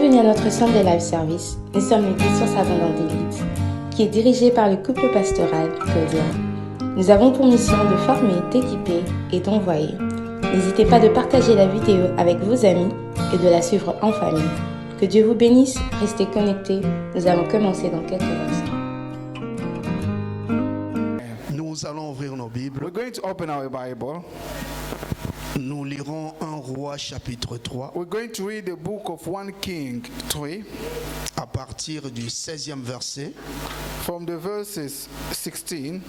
Bienvenue à notre Sunday Live Service. Nous sommes l'église Source Abondante d'Élite, qui est dirigée par le couple pastoral Claudia. Nous avons pour mission de former, d'équiper et d'envoyer. N'hésitez pas de partager la vidéo avec vos amis et de la suivre en famille. Que Dieu vous bénisse, restez connectés. Nous allons commencer dans quelques instants. Nous allons ouvrir nos Bibles. We're going to open our Bible. Nous lirons 1 Roi chapitre 3 We're going to read the book of 1 King 3 à partir du 16e verset from the verses 16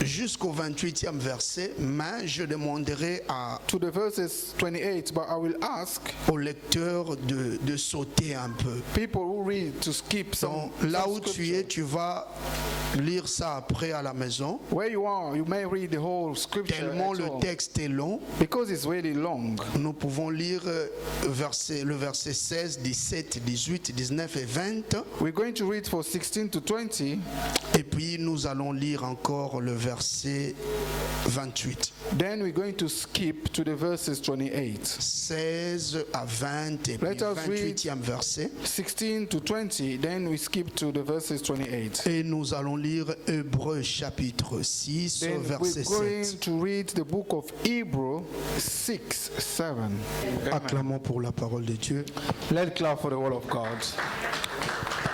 jusqu'au 28e verset, mais je demanderai to the verses 28, but I will ask au lecteur de sauter un peu. people who read to skip some. Donc, là some où tu scripture. es, tu vas lire ça après à la maison. Where you are, you may read the whole scripture Tellement at le all, texte est long, because it's really long. nous pouvons lire le verset 16, 17, 18, 19 et 20. We're going to read for 16 to 20, Et puis nous allons lire encore le verset 28. then we're going to skip to the verses 28. 16 à 20 et puis Let us read 28e verset. 16 to 20, then we skip to the verses 28. Et nous allons lire Hébreux chapitre 6, Then verset we're going 7. to read the book of Hebrew 6, 7. Acclamons pour la parole de Dieu. Let's clap for the word of God.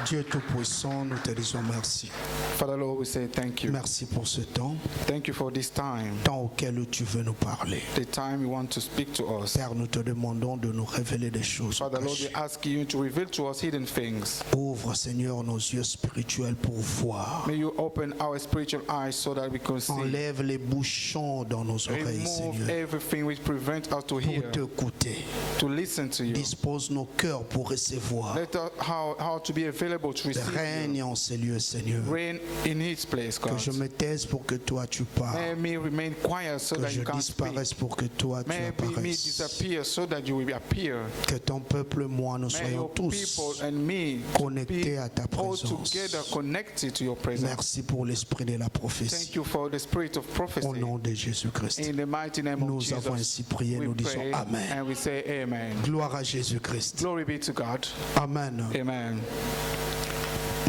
Dieu Tout-Puissant, nous te disons merci. Father Lord, we say thank you. Merci pour ce temps, Thank you for this time, temps auquel tu veux nous parler. the time you want to speak to us. Père, nous te demandons de nous révéler des choses Father Lord, cachées. we ask you to reveal to us hidden things. Ouvre, Seigneur, nos yeux spirituels pour voir. May you open our spiritual eyes so that we can see. Enlève les bouchons dans nos oreilles, Remove Seigneur, everything which prevents us to hear, pour t'écouter. to listen to you. Dispose nos cœurs pour recevoir. Let us how to be available to receive Règne you. en ces lieux, Seigneur. Reign in His place, Que God. je me taise pour que toi tu parles. May me remain quiet so Que that je you can speak. disparaisse pour que toi tu May me apparaisses. disappear so that you will appear. Que ton peuple, moi, nous May soyons your tous people and me connectés be à ta all présence. together connected to your presence. Merci pour l'esprit de la Thank prophétie. you for the spirit of prophecy. Au nom de Jésus-Christ. In the mighty name of Nous avons Jesus, ainsi prié, we nous disons pray Amen. and we say amen. Gloire à Jésus-Christ. Glory be to God. Amen. Amen.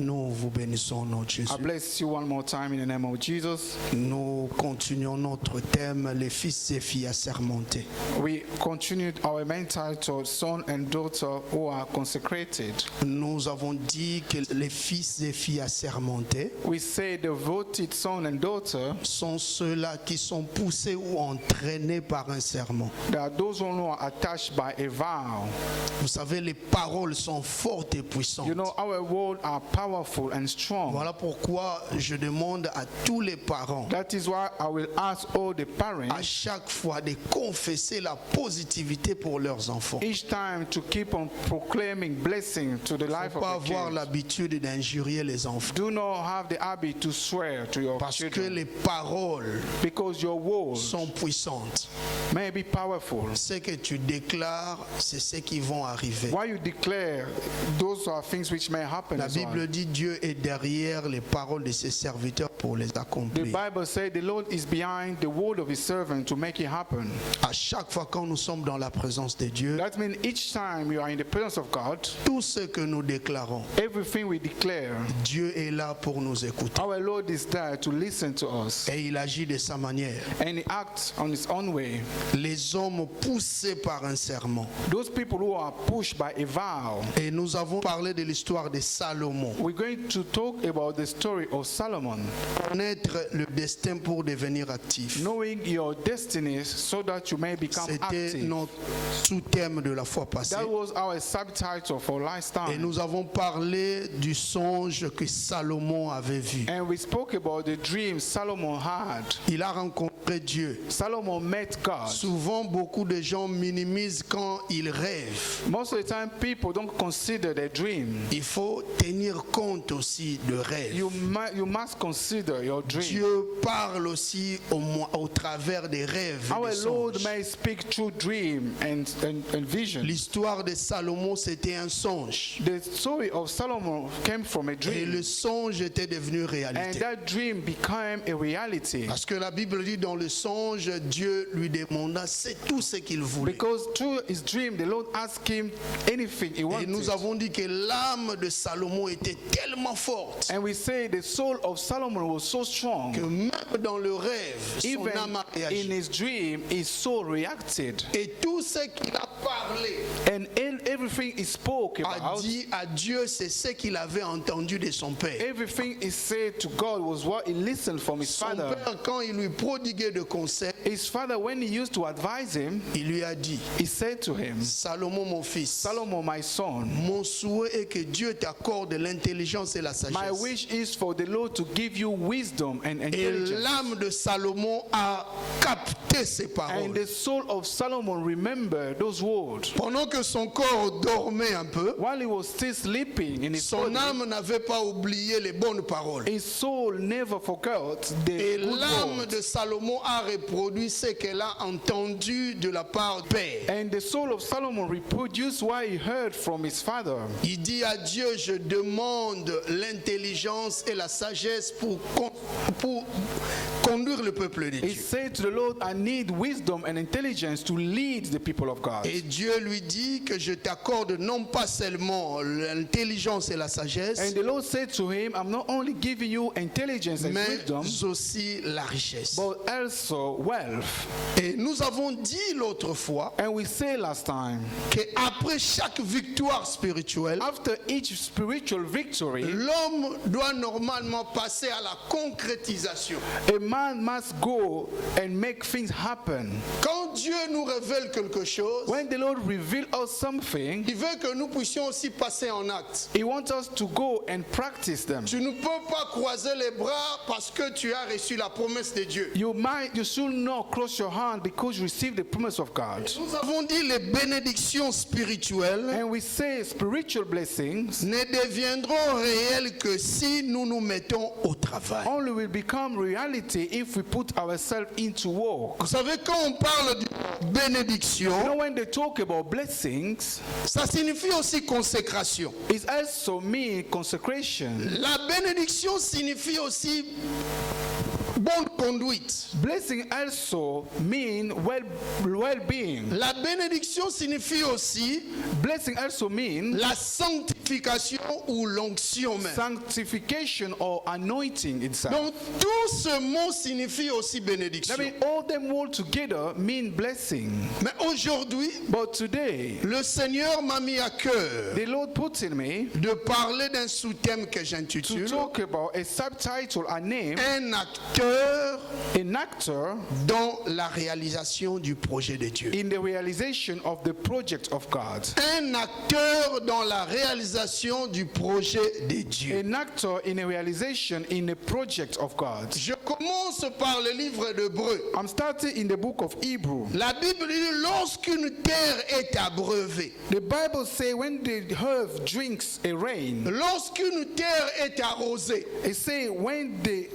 Nous vous bénissons au nom de Jésus. I bless you one more time in the name of Jesus. Nous continuons notre thème, les fils et filles assermentés. We continued our main title, Son and Daughter who are consecrated. Nous avons dit que les fils et filles assermentés We say devoted son and daughter, sont ceux-là qui sont poussés ou entraînés par un serment. there are those who are attached by a vow. Vous savez, les paroles sont fortes et puissantes. You know, our words are powerful and strong. Voilà pourquoi je demande à tous les parents, That is why I will ask all the à parents chaque fois, de confesser la positivité pour leurs enfants. each time to keep on proclaiming blessing to the Il ne life faut pas of the avoir kids. l'habitude d'injurier les enfants. Do not have the habit to swear to your Parce que children les paroles because your words sont puissantes. may be powerful. Ce que tu déclares, c'est ce qui vont arriver. Why you declare, those are things which may happen. La as Bible well. dit Dieu est derrière les paroles de ses serviteurs pour les The accomplir. Bible says the Lord is behind the word of His servant to make it happen. À chaque fois quand nous sommes dans la présence de Dieu, That means each time you are in the presence of God, tout ce que nous déclarons, everything we declare, Dieu est là pour nous écouter. our Lord is there to listen to us. Et il agit de sa manière. And He acts on His own way. Les hommes poussés par un serment. Those people who are pushed by a vow. Et nous avons parlé de l'histoire de Salomon. We're going to talk about the story of Solomon. Connaître le destin pour devenir actif. Knowing your destiny so that you may become C'était active. notre sous-thème de la fois passée. That was our subtitle for last Et time. nous avons parlé du songe que Salomon avait vu. And we spoke about the dream Solomon had. Il a rencontré Dieu. Solomon met God. Souvent, beaucoup de gens minimisent quand ils rêvent. Most of the time, people don't consider their dream. Il faut tenir compte aussi de rêves. You must consider your dream. Dieu parle aussi au travers des rêves. Our Des Lord songes. may speak through dream and vision. L'histoire de Salomon, c'était un songe. The story of Solomon came from a Et dream. le songe était devenu And réalité. that dream became a reality. Parce que la Bible dit dans dans le songe, Dieu lui demanda, c'est tout ce qu'il voulait. Because through his dream, the Lord asked him anything he Et wanted. nous avons dit que l'âme de Salomon était tellement forte And we say the soul of Solomon was so strong. que même dans le rêve, son Even âme a in réagi. his dream, his soul reacted. Et tout ce qu'il a parlé And everything he spoke a about, dit à Dieu, c'est ce qu'il avait entendu de son père. everything he said to God was what he listened from his Son father. père, quand il lui prodiguait de conseils, His father, when he used to advise him, il lui a dit, he said to him, Salomon mon fils, Solomon, my son, mon souhait est que Dieu t'accorde l'intelligence et la my sagesse. wish is for the Lord to give you wisdom and Et intelligence. l'âme de Salomon a capté ces And paroles. the soul of Solomon remembered those words. Pendant que son corps dormait un peu, While he was still sleeping in his son body, âme n'avait pas oublié les bonnes paroles. his soul never forgot Et the good l'âme words. de Salomon a reproduit ce qu'elle a entendu de la part du Père. And the soul of Solomon reproduced what he heard from his father. Il dit à Dieu, je demande l'intelligence et la sagesse pour conduire le peuple de He Dieu. said to the Lord, I need wisdom and intelligence to lead the people of God. Et Dieu lui dit que je t'accorde non pas seulement l'intelligence et la sagesse, And the Lord said to him, I'm not only giving you intelligence and mais wisdom, aussi la richesse. but also wealth. Et nous avons dit l'autre fois And we say last time, qu'après chaque victoire spirituelle, after each spiritual victory, l'homme doit normalement passer à la concrétisation. a man must go and make things happen. Quand Dieu nous révèle quelque chose, When the Lord reveals us something, il veut que nous puissions aussi passer en acte. He wants us to go and practice them. Tu ne peux pas croiser les bras parce que tu as reçu la promesse de Dieu. You should not cross your hand because you received the promise of God. Nous avons dit les bénédictions spirituelles And we say spiritual blessings ne deviendront réelles que si nous nous mettons au travail. only will become reality if we put ourselves into work. Vous savez, quand on parle de bénédiction, You know, when they talk about blessings, ça signifie aussi consécration. it also means consecration. La bénédiction signifie aussi bonne conduite. Blessing also mean well-being. La bénédiction signifie aussi Blessing also mean la sanctification ou l'onction même. sanctification or anointing itself. Donc tout ce mot signifie aussi bénédiction. I mean, all them all together mean blessing. Mais aujourd'hui, But today, le Seigneur m'a mis à cœur the Lord put in me de parler d'un sous-thème que to j'intitule talk about a subtitle, a name, Un acteur an actor dans la réalisation du projet de Dieu. in the realization of the project of God. Un acteur dans la réalisation du projet de Dieu. An actor in a realization in the project of God. Je commence par le livre d'Hébreux. I'm starting in the book of Hebrew. La Bible dit lorsqu'une terre est abreuvée, The Bible says when the earth drinks a rain, lorsqu'une terre est arrosée. it says when the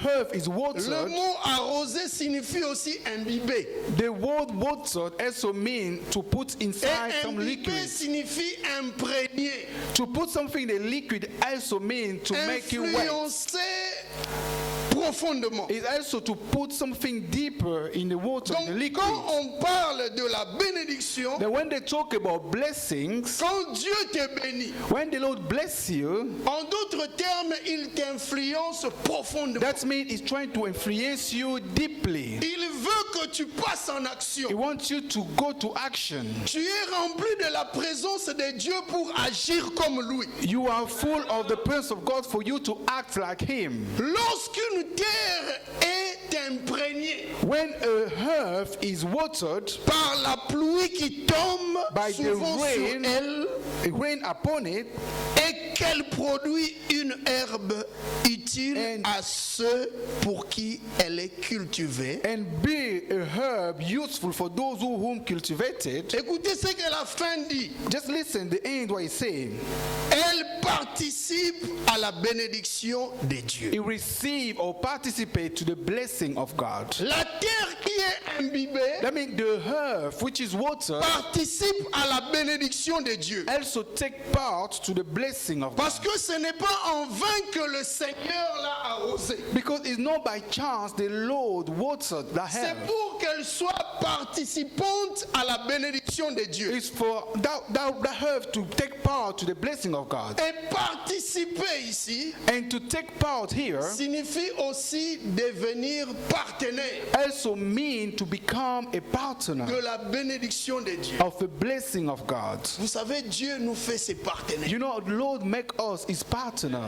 earth is Le watered, mot arrosé signifie aussi imbiber. the word watered also means to put Et inside some imbiber liquid. signifie imprégner, To put something in the liquid also means to make it wet. influencer profondément. It's also to put something deeper in the water, in the Donc liquid. quand on parle de la bénédiction, That when they talk about blessings, quand Dieu te bénit, when the Lord bless you, en d'autres termes, il t'influence profondément. that means He's trying to influence you deeply. Il veut que tu passes en action. He wants you to go to action. Tu es rempli de la présence de Dieu pour agir comme lui. You are full of the presence of God for you to act like Him. Lorsqu'une terre est imprégnée When a earth is watered par la pluie qui tombe by the souvent sur rain, elle rain upon it, et qu'elle produit une herbe utile And- à ceux pour qui elle est cultivée. and be a herb useful for those whom cultivate it. Écoutez ce que la fin dit. Just listen, the end what He's saying. Elle participe à la bénédiction de Dieu. He receive or participate to the blessing of God. La terre qui est imbibée That means the earth which is water participe à la bénédiction de Dieu. also take part to the blessing of of Parce God. que ce n'est pas en vain que le Seigneur l'a arrosé. Because it's not by chance the Lord watered the C'est herb. pour qu'elle soit participante à la bénédiction de Dieu. It's for that herb to take part to the blessing of God. Et participer ici And to take part here signifie aussi devenir partenaire also mean to become a partner de la bénédiction de Dieu. of the blessing of God. Vous savez, Dieu nous fait ses partenaires. You know, the Lord make us his partner.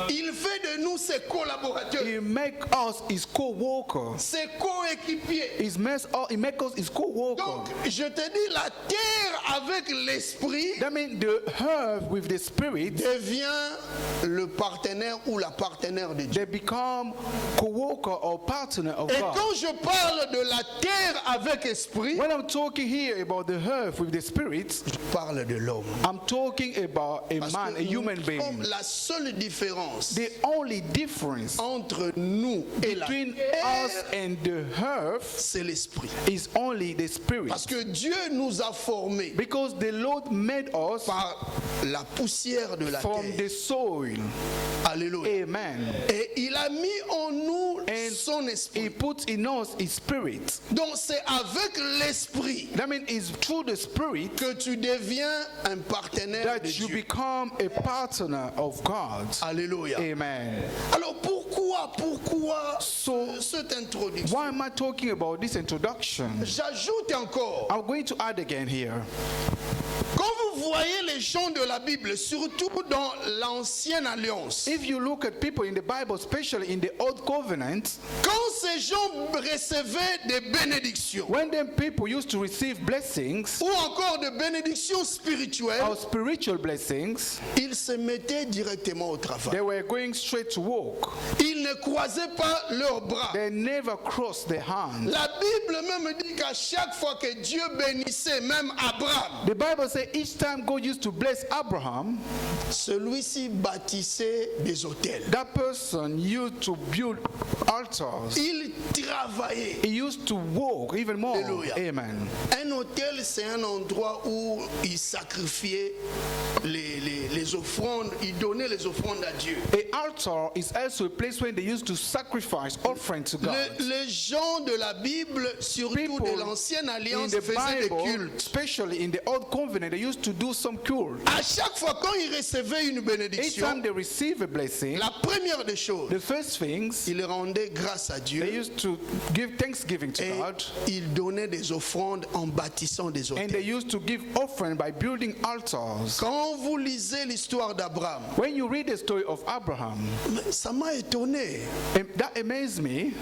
Il fait de nous ses collaborateurs, He make us his co-worker. ses coéquipiers. He make us his co-worker. Donc, je te dis, la terre avec l'esprit That means the herb with the spirit, devient le partenaire ou la partenaire de Dieu. they become co-worker or partner of Et God. quand je parle de la terre avec esprit, When I'm talking here about the herb with the spirit, je parle de l'homme. I'm talking about a Parce man, que a human nous being. sommes la seule différence The only difference entre nous et la between terre, us and the herb c'est l'esprit. is only the spirit. Parce que Dieu nous a formés Because the Lord made us par la poussière de la from terre. the soil. Alléluia. Amen. Et il a mis en nous And son He esprit. puts in us his spirit. Donc c'est avec l'esprit That means it's through the spirit que tu deviens un partenaire de that you Dieu. become a partner of God. Alléluia. Amen. Alors pourquoi So, cette introduction? why am I talking about this introduction? J'ajoute encore, I'm going to add again here. quand vous voyez les gens de la Bible, surtout dans l'ancienne alliance, If you look at people in the Bible, especially in the Old Covenant, quand ces gens recevaient des bénédictions, when them people used to receive blessings ou encore de bénédictions spirituelles, or spiritual blessings, ils se mettaient directement au travail. they were going straight to work. Ils ne croisaient pas leurs bras. They never crossed their hands. La Bible même dit qu'à chaque fois que Dieu bénissait même Abraham, The Bible says each time God used to bless Abraham, celui-ci bâtissait des hôtels. that person used to build altars. Il travaillait. He used to work even more. Hallelujah. Amen. Un hôtel, c'est un endroit où il sacrifiait les offrandes, il donnait les offrandes à Dieu. An altar is also a place where they used to sacrifice offering to God. Les gens de la Bible, surtout People de l'ancienne in alliance, the faisaient des Bible, cultes. especially in the Old Covenant, they used to do some cult. À chaque fois quand ils recevaient une Each bénédiction, time they receive a blessing, la première des choses, the first things, ils rendaient grâce à Dieu they used to give thanksgiving to et God, ils donnaient des offrandes en bâtissant des and they hôtels. used to give offering by building altars. Quand vous lisez l'histoire d'Abraham, When you read the story of Abraham, ça m'a étonné. that amazed me.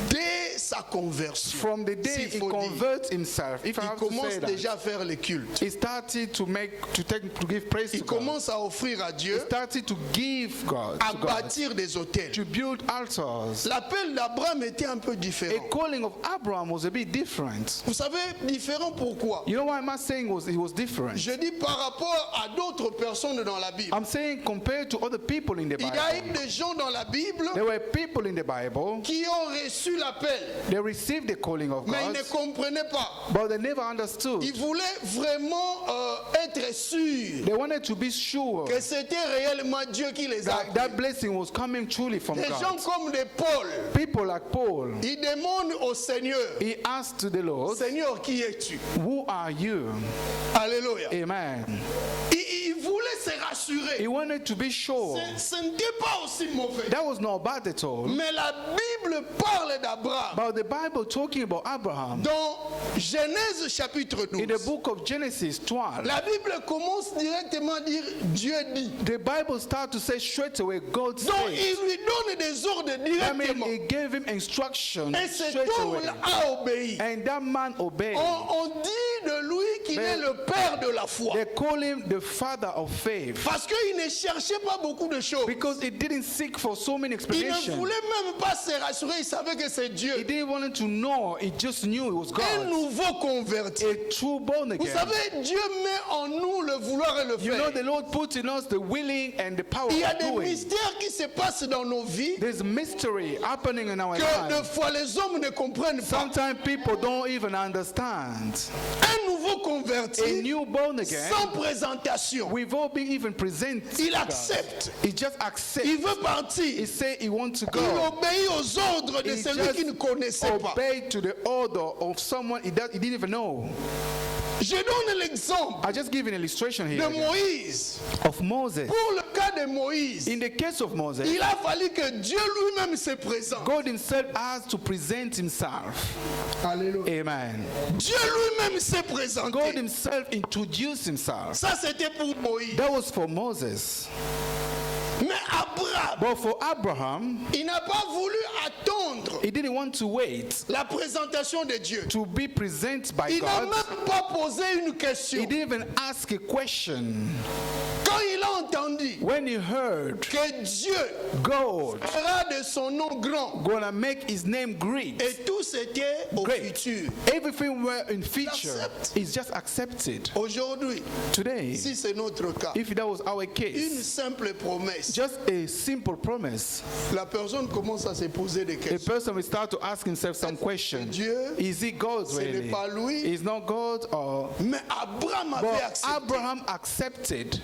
Dès sa conversion, From the day s'il he faut dire, converts himself, if I il have to commence say that, déjà à faire les cultes. he started to give praise to Il God. commence à offrir à He Dieu, started to give God, à to God, bâtir des hôtels. to build altars. L'appel d'Abraham était un peu A différent. calling of Abraham was a bit different. Vous savez, différent pourquoi? You know why am I saying it was different? Je dis par rapport à d'autres personnes dans la Bible. I'm saying compared to other people in the Il y a eu Bible. des gens dans la Bible There were people in the Bible, qui ont reçu l'appel, they received the calling of mais ils God, ne comprenaient pas. but they never understood. Ils voulaient vraiment être sûrs They wanted to be sure que c'était réellement Dieu qui les a that appelés. blessing was coming truly from Des gens God. comme des Paul, People like Paul, ils demandent au Seigneur, he asked to the Lord, Seigneur, qui es-tu? who are you? Alléluia. Amen. Il voulait se rassurer. He wanted to be sure. Ce n'était pas aussi mauvais. That was not bad at all. Mais la Bible parle d'Abraham. But the Bible talking about Abraham, Dans Genèse chapitre in the 12, book of Genesis 12, la Bible commence directement à dire Dieu dit. the Bible starts to say straight away, God Donc said. il lui donne des ordres That means directement. he gave him instruction Et cet straight away. homme a obéi. And that man obeyed. On dit de lui qu'il Mais- est le père de la foi. They call him the father of faith. Parce qu'il ne cherchait pas beaucoup de choses. Because he didn't seek for so many Il ne explanations. voulait même pas se rassurer. Il savait que c'est He Dieu. didn't want to know. He just knew it was Un God. nouveau converti. A true born Vous again. savez, Dieu met en nous le vouloir et le You know, faire. the Lord put in us the willing and the power Il y a of des doing. mystères qui se passent dans nos vies There's mystery happening in our que des lives. fois les hommes ne comprennent pas. Sometimes people don't even understand. Un nouveau a converti, new born again, sans présentation, without being even presented, il accepte. he just accepts. Il veut He partir. say he wants to Il go. obéit aux ordres de He celui qui ne just connaissait pas. obeyed to the order of someone he didn't even know. Je donne l'exemple I just give an illustration de here again Moïse. of Moses. Pour le cas de Moïse, In the case of Moses, il a fallu que Dieu lui-même se présente. God himself has to present himself. Alléluia. Amen. Dieu lui-même s'est God présenté. himself introduced himself. Ça, c'était pour Moïse. That was for Moses. Mais Abraham, But for Abraham, il n'a pas voulu attendre he didn't want to wait la présentation de Dieu. to be presented by Il n'a God. même pas posé une He question. didn't even ask a question. Quand il a entendu When he heard que Dieu God fera de son nom grand, gonna make his name great, et tout c'était au great, futur. everything were in future Accept. is just accepted. Aujourd'hui, Today, si c'est notre cas, if that was our une case, simple promesse, just a simple promise, la personne commence à se poser des a questions. person will start to ask himself some questions. Dieu, Is he God ce n'est really? pas lui. Is not God or? Mais Abraham avait But accepté. Abraham accepted.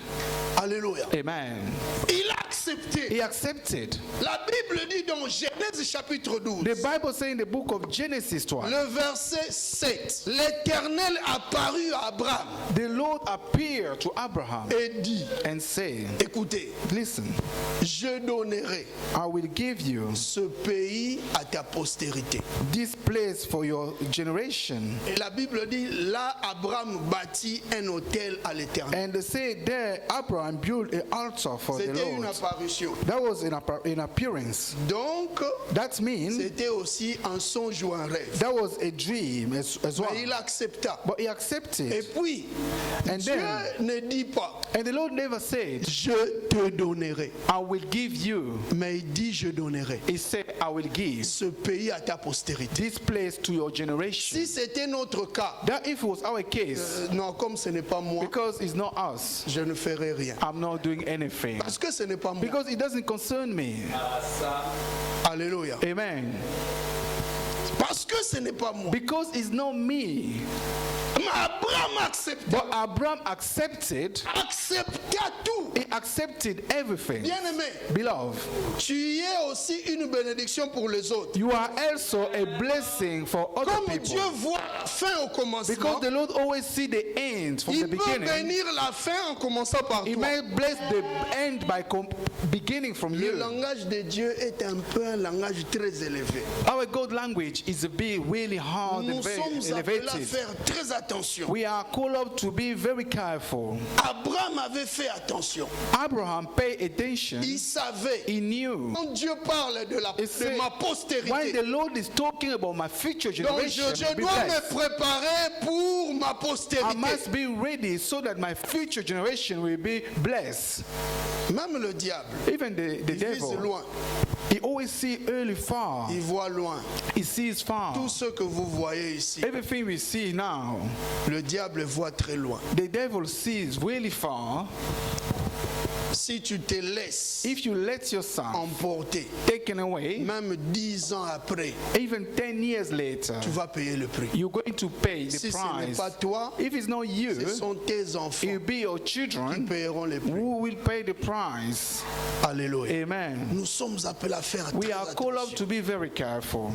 Alléluia. Amen. Il a accepté. He accepted. La Bible dit dans Genèse chapitre 12, The Bible says in the book of Genesis 12, le verset 7, l'Éternel apparut à Abraham the Lord appeared to Abraham et dit, and said, écoutez, listen, je donnerai I will give you ce pays à ta postérité. this place for your generation. Et la Bible dit, là, Abraham bâtit un autel à l'Éternel. And they say there, Abraham built an altar for the C'était une Lord. apparition. That was in appearance. Donc, That means c'était aussi un songe ou un rêve. that was a dream as well. Mais il accepta. But he Et accepted. puis, And Dieu then, ne dit pas, and the Lord never said, je te donnerai. I will give you. Mais il dit, je donnerai He said, I will give ce pays à ta postérité. this place to your generation. Si c'était notre cas, That if it was our case, non, comme ce n'est pas moi, because it's not us, je ne ferai rien. I'm not doing anything. Parce que ce n'est pas moi. Because it doesn't concern me. Alléluia. Amen. Parce que ce n'est pas moi. Because it's not me. Mais Abraham accepta. But Abraham accepted. Accepta tout. He accepted everything. Bien-aimé, Beloved, tu es aussi une bénédiction pour les autres. you are also a blessing for other Comme people. Dieu voit la fin au commencement, Because the Lord always see the end from the il peut beginning. bénir la fin en commençant par He toi. may bless the end by beginning from Le you. langage de Dieu est un peu un langage très élevé. Our God language is a bit really hard Nous and very sommes appelés à elevated. faire très attention. We are called up to be very careful. Abraham avait fait attention. Abraham paid attention. Il savait. He knew. Quand Dieu parle de He said, ma when postérité, the Lord is talking about my future donc generation, je be dois me blessed. préparer pour ma I postérité. must be ready so that my future generation will be blessed. Même le diable, Even the il vise devil, loin, he always see early far. il voit loin. He sees far. Tout ce que vous voyez ici, Everything we see now, le diable voit très loin. the devil sees really far. Si tu te laisses If you let yourself emporter, taken away, même 10 ans après, even 10 years later, tu vas payer le prix. you're going to pay the Si ce n'est price. pas toi, If it's not you, ce sont tes it enfants will be your qui children paieront les prix. who will pay the price. Alléluia. Amen. Nous sommes appelés à faire We très are called up attention. to be very careful.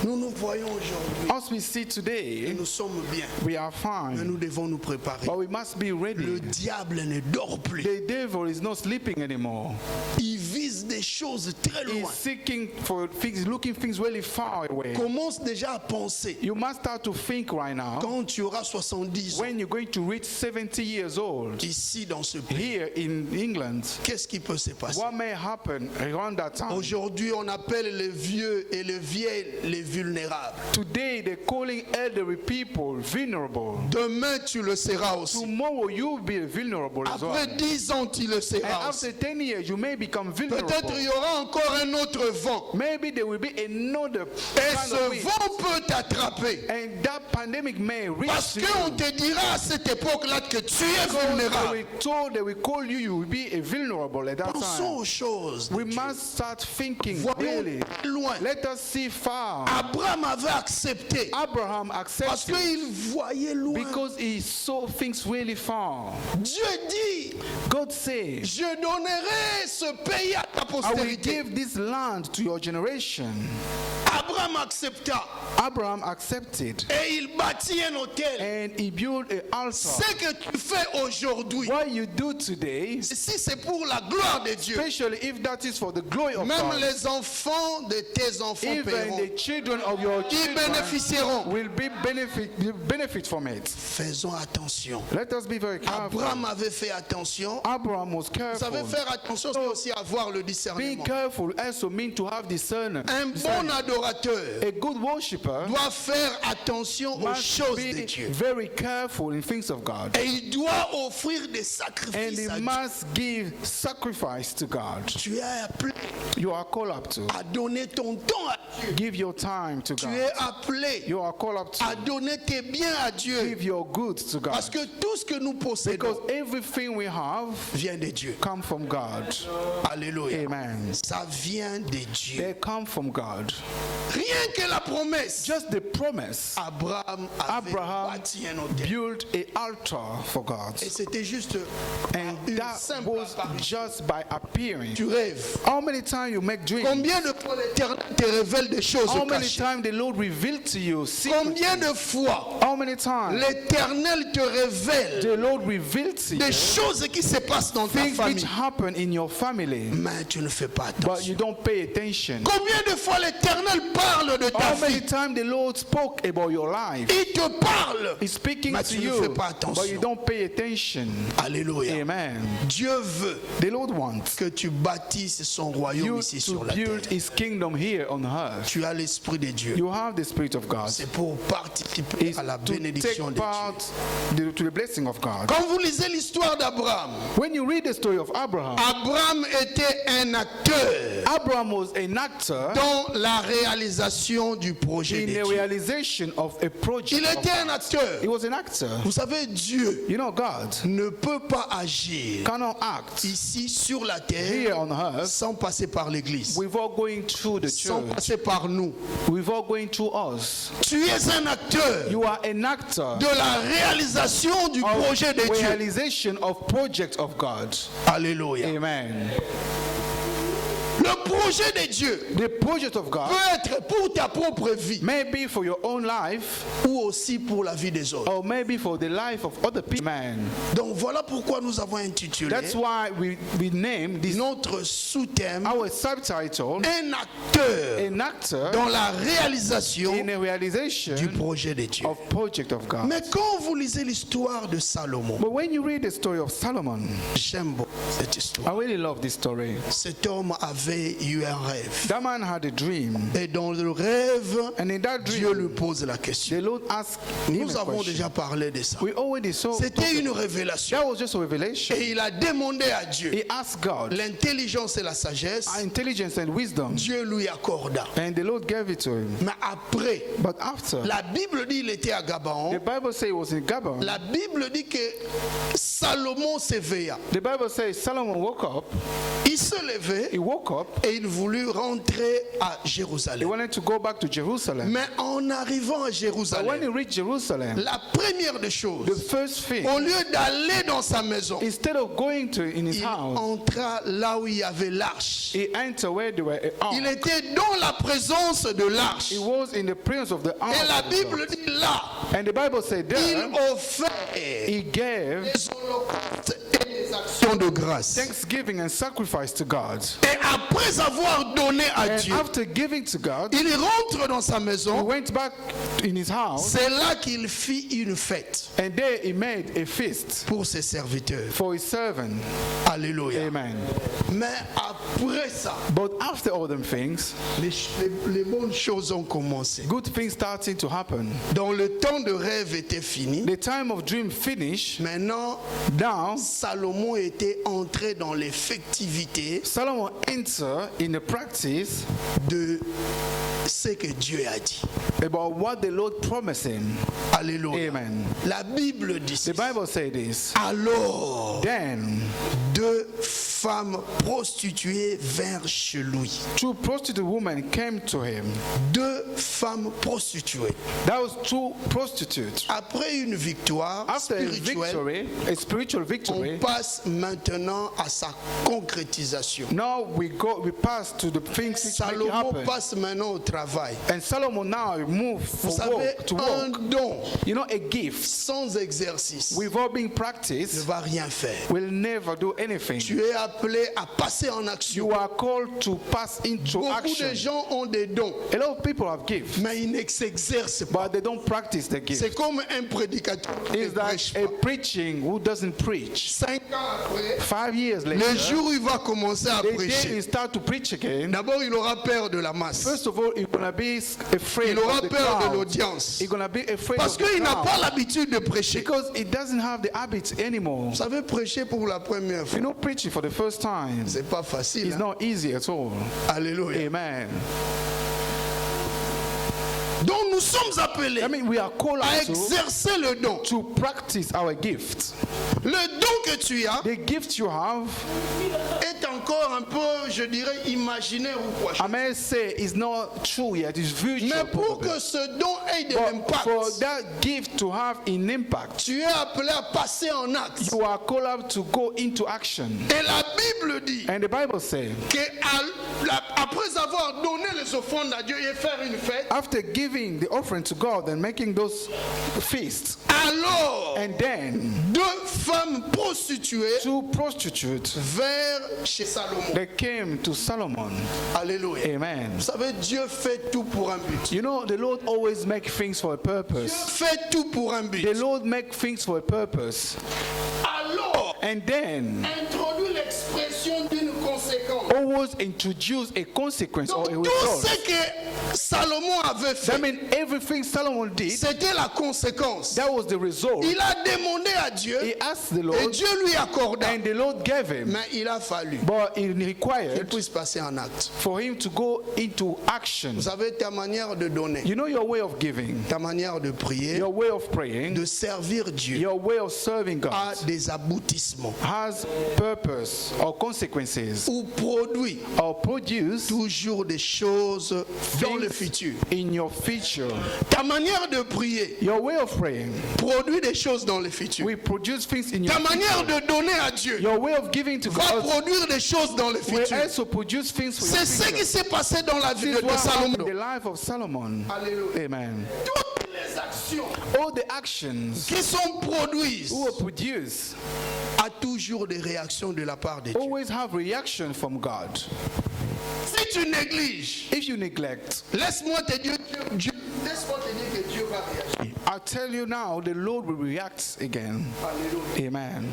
Nous nous voyons aujourd'hui As we see et today, nous sommes bien, we are mais fine, nous devons nous préparer. but we must be Le ready. diable ne dort plus. The devil is not sleeping anymore. Il vise des choses très He's loin. seeking for things, looking things really far away. Commence déjà à penser. You must start to think right now, Quand tu auras 70 ans when you're going to reach 70 years old, ici dans ce pays, here in England, qu'est-ce qui peut se passer? what may happen around that time? Aujourd'hui, on appelle les vieux et les vieilles les vulnérables. Today, they're calling elderly people vulnerable. Demain, tu le seras aussi. Tomorrow, you'll be vulnerable as well. Après 10 ans, tu le And seras after aussi. 10 years, you may become vulnerable. peut-être il y aura encore un autre vent. Maybe there will be another Et kind ce of wind. vent peut t'attraper. And that pandemic may reach Parce you. qu'on te dira à cette époque-là que tu es Because vulnérable. they will told, they will call you, you will be a vulnerable at that Pensons time. aux choses. de We Dieu. must start thinking Voyons really. loin. Let us see far. Abraham avait accepté Abraham parce accepted qu'il voyait loin. because he saw things really far. Dieu dit, God says, je donnerai ce pays à ta I will postérité. give this land to your generation. Abraham accepta Abraham accepted et il bâtit un hôtel. and he built an altar. Ce que tu fais aujourd'hui, What you do today, si c'est pour la gloire de Dieu, especially if that is for the glory of même God, les enfants de tes enfants even paieront. the children of your Ils children bénéficieront. will be benefit from it. Faisons attention. Let us be very careful. Abraham avait fait attention. Abraham was Vous savez, careful. faire attention, c'est aussi avoir le Being discernement. careful also means to have discernment. Un bon adorateur A good worshipper doit faire attention aux must choses de be Dieu. very careful in things of God. Et il doit offrir des And sacrifices he à Dieu. must give sacrifice to God. Tu es appelé You are called up to. à donner ton temps à Dieu. Give your time to Tu God. es appelé You are called up à to. donner tes biens à Dieu. Give your goods to God. Parce que tout ce que nous possédons Because everything we have vient de Dieu. come from God. Alléluia. Amen. Ça vient de Dieu. They come from God. Rien que la promesse. Just the promise. Abraham avait Abraham bâti un hôtel. built an altar for God. Et c'était juste And une that simple was apparition. just by appearing. Tu rêves. How many times you make dreams? Combien de fois l'Éternel te révèle des choses How many cachées? times the Lord revealed to you secretly? Combien de fois How many times l'Éternel te révèle the Lord revealed to you des choses qui se passent dans ta things which famille, happen in your family, mais tu ne fais pas but you attention. don't pay attention? Combien de fois l'Éternel parle de ta How many vie? times the Lord spoke about your life? Il te parle. He's speaking Mais to tu ne you, fais pas but you attention. don't pay attention. Alléluia. Amen. Dieu veut The Lord wants que tu bâtisses son royaume you ici to sur la build terre. His kingdom here on earth. Tu as l'Esprit de Dieu. You have the Spirit of God. C'est pour participer It's à la to bénédiction take de Dieu. part to the blessing of God. Quand vous lisez l'histoire d'Abraham, When you read the story of Abraham, Abraham était un acteur Abraham was an actor dans la réalisation du projet in de the Dieu. realization of a project. Il était un acteur. He was an actor. Vous savez, Dieu You know, God ne peut pas agir cannot act ici sur la here terre on earth sans passer par l'église, without going through the sans church, passer par nous. without going through us. Tu es un acteur You are an actor de la réalisation du of projet de Dieu. realization of project of God. Alléluia. Amen. Le projet de Dieu The project of God peut être pour ta propre vie may be for your own life ou aussi pour la vie des autres. or maybe for the life of other people. Amen. Donc voilà pourquoi nous avons intitulé That's why we name this notre sous-thème our subtitle un acteur an actor dans la réalisation in a realization du projet de Dieu. of project of God. Mais quand vous lisez l'histoire de Salomon, But when you read the story of Solomon, j'aime beaucoup cette I histoire. really love this story. Cet homme avait eu un rêve. That man had a dream, Et dans le rêve, and in that Dieu lui dream, pose la question. the Lord asked him Nous a avons question. déjà parlé de ça. We already saw. C'était une révélation. That was just a revelation. Et il a demandé à Dieu He asked God l'intelligence et la sagesse. intelligence and wisdom, Dieu lui accorda. and the Lord gave it to him. Mais après, But after, la Bible dit qu'il était à the Gabaon. Bible says it was in Gabon. La Bible dit que Salomon s'éveilla. The Bible says Solomon woke up. Il se levait He woke up. et il voulut rentrer à He Jérusalem. wanted to go back to Jerusalem. Mais en arrivant à But when he Jérusalem, reached Jerusalem, la première des the choses, first thing, au lieu d'aller dans sa maison, instead of going to in his il house, entra là où il y avait l'arche. he entered where there were an Il ark. était dans la présence de l'arche. He was in the presence of the ark. Et la of God. Bible dit là, And the Bible said il there, offert he gave des holocaustes et des actions de grâce. thanksgiving and sacrifice to God. Et après avoir donné à And Dieu, after giving to God, il rentre dans sa he maison. went back in his house, C'est là qu'il fit une fête and there he made a feast pour ses serviteurs. for his servant. Alléluia. Amen. Mais après ça, But after all them things, les bonnes choses ont commencé. good things starting to happen. Donc le temps de rêve était fini. The time of dream finished. Maintenant, Now, Salomon Salomon était entré dans l'effectivité Solomon entered in the practice de ce que Dieu a dit. about what the Lord promised him. Alléluia. Amen. La Bible dit The ceci. Bible says this. Alors, Then 2 femmes prostituées vinrent chez lui. 2 prostitute women came to him. 2 femmes prostituées. That was 2 prostitutes. Après une victoire After a spirituelle, victory, a spiritual on victory, passe maintenant à sa concrétisation. now we pass to the things which make it Salomon happen. passe maintenant au travail. And Solomon now moved Vous for savez, work, to un work. don You know, a gift sans exercice without being ne practiced va rien faire. will never do anything. Tu es appelé à passer en action. You are called to pass into Beaucoup de action. gens ont des dons, A lot of people have gifts, mais ils ne s'exercent pas. but they don't practice the gift. C'est comme un prédicateur qui ne Is that prêche a pas. preaching who doesn't preach? 5 ans après, 5 years le later, jour où il va commencer à the day prêcher, he start to preach again, d'abord il aura peur de la masse. first of all, he's gonna be afraid Il aura of the peur de crowd. l'audience. He's gonna be afraid Parce of the qu'il n'a crowd pas l'habitude de prêcher. because he doesn't have the habits anymore. Vous savez, prêcher pour la première You fois, know, preaching for the first time c'est pas facile. is Hein? not easy at all. Alléluia. Amen. Donc nous sommes appelés I mean, we are called à to exercer le don. practice our gift. Le don que tu as The gift you have, est encore un peu, je dirais, imaginaire ou quoi. I may say, is not true yet. It's virtual. Mais pour probably. que ce don ait de But for l'impact, that gift to have an impact, tu es appelé à passer en acte. you are called up to go into action. Et la Bible dit And the Bible says, qu'après avoir donné les offrandes à Dieu et faire une fête, after giving the offering to God and making those feasts, alors and then 2 femmes prostituées 2 prostitutes, vers chez Salomon. they came to Solomon. Alléluia. Amen. Vous savez, Dieu fait tout pour un but. You know, the Lord always makes things for a Dieu purpose. fait tout pour un but. The Lord makes things for a purpose. Alors, And then introduit l'expression d'une conséquence. always introduce a consequence or a Donc, tout result. ce que Salomon avait That fait, means everything Solomon did, c'était la conséquence. that was the result. Il a demandé à Dieu He asked the et Lord, Dieu lui accorda. and the Lord gave him. Mais il a fallu But it qu'il required puisse passer en acte. for him to go into action. Vous savez, ta manière de donner, You know your way of giving, ta manière de prier, your way of praying, de servir Dieu your way of serving a God des aboutissements has purpose or consequences ou produit or produce toujours des choses dans le things futur. in your future. Ta manière de prier Your way of praying produit des choses dans le futur. will produce things in your Ta manière future. de donner à Dieu Your way of giving to va God produire des choses dans le will futur. also produce things for your C'est ce qui future. s'est passé dans la vie This is de what happened in Salomon. the life of Solomon. Alléluia. Amen. Toutes les actions All the actions qui sont produites who were produced a toujours des réactions de la part de Dieu. always have reaction from God. Si tu négliges, If you neglect, laisse-moi te dire que Dieu va réagir. I'll tell you now, the Lord will react again. Alléluia. Amen.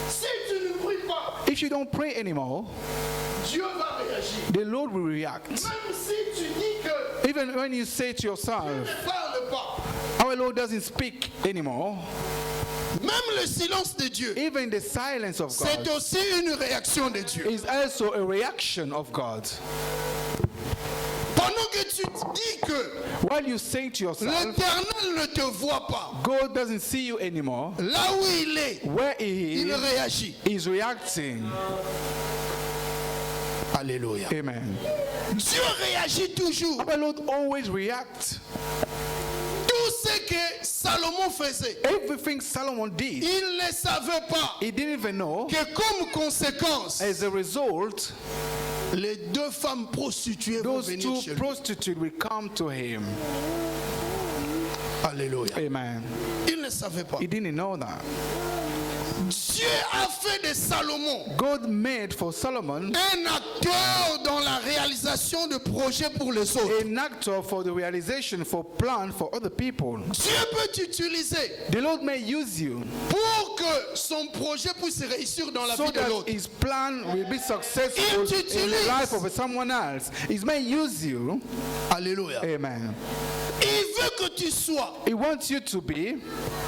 Si tu ne pries pas, If you don't pray anymore, Dieu va réagir. the Lord will react. Même si tu dis que Even when you say to yourself, ne parle pas, our Lord doesn't speak anymore, même le silence de Dieu, even the silence of c'est God aussi une réaction de Dieu. is also a reaction of God. Pendant que tu dis que While you say to yourself, l'Éternel ne te voit pas, God doesn't see you anymore, là où il est, where He il réagit. is reacting. Alléluia. Amen. Dieu réagit toujours. Our Lord always reacts. Tout ce que Salomon faisait, Everything Solomon did, il ne savait pas he didn't even know. que comme conséquence, As a result, les 2 femmes prostituées vont those venir 2 chez lui. prostitutes will come to him. Alléluia. Amen. Il ne savait pas. He didn't know that. Dieu a fait de Salomon God made for Solomon un acteur dans la réalisation de projets pour les autres. an actor for the realization, for plan for other people. Dieu peut t'utiliser The Lord may use you pour que son projet puisse réussir dans la so vie de that l'autre. his plan will be successful Il in the t'utilise. life of someone else. He may use you. Alléluia. Amen. Il veut que tu sois He wants you to be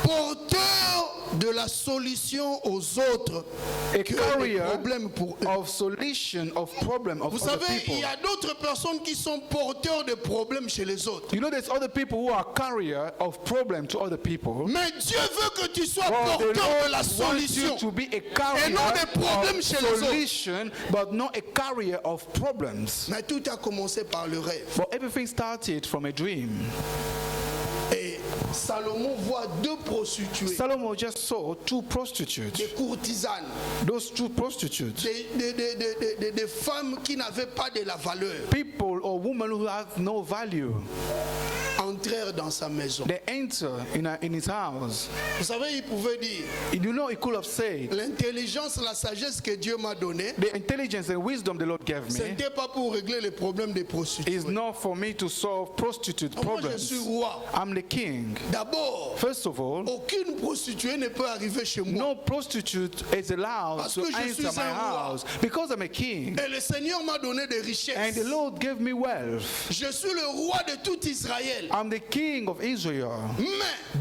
porteur de la solution aux autres a que des carrier problèmes pour eux. of solution of problem of Vous other savez, people. il y a d'autres personnes qui sont porteurs de problèmes chez les autres. You know, there's other people who are carrier of problem to other people. Mais Dieu veut que tu sois But the porteur de la Lord wants you solution. to be a carrier non des problèmes of chez les autres. solution, but not a carrier of problems. Mais tout a commencé par le rêve. But everything started from a dream. Et Salomon voit deux prostituées, Solomon just saw two prostitutes. des courtisanes, Those two prostitutes, des femmes qui n'avaient pas de la valeur, people or women who have no value, entrèrent dans sa maison. they enter in his house. Vous savez, il pouvait dire, You know, he could have said, l'intelligence, la sagesse que Dieu m'a donnée, the intelligence and wisdom the Lord gave ce me n'était pas pour régler les problèmes des prostituées. is not for me to solve prostitute Moi, je suis problems. roi. I'm the king. D'abord, First of all, aucune prostituée ne peut arriver chez moi. no prostitute is allowed Parce to que je enter suis my un roi. house because I'm a king. Et le Seigneur m'a donné des And richesses. the Lord gave me wealth. Je suis le roi de tout Israël. I'm the king of Israel. Mais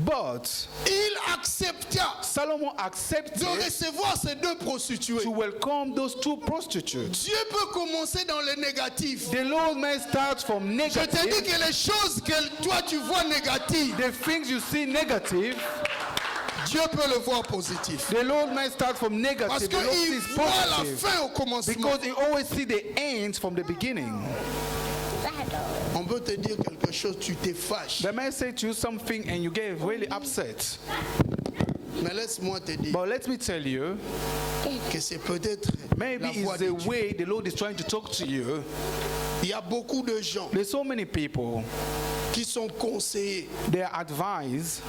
But il accepta Solomon accepted de recevoir ces deux prostituées. to welcome those two prostitutes. Dieu peut commencer dans le négatif. The Lord may start from Je te dis negative. que les choses que toi tu vois négatives, The things you see negative, Dieu peut le voir positif. the Lord may start from Parce negative. The Lord qu'il sees voit la positive. fin au commencement. Because he always see the end from the beginning. On peut te dire quelque chose, tu te fâches. They may say to you something and you get really upset. Mais laisse-moi te dire But let me tell you, que c'est peut-être maybe la voix it's de the Dieu. way the Lord is trying to talk to you. Il y a beaucoup de gens There's so many people, qui sont conseillés, they are advised,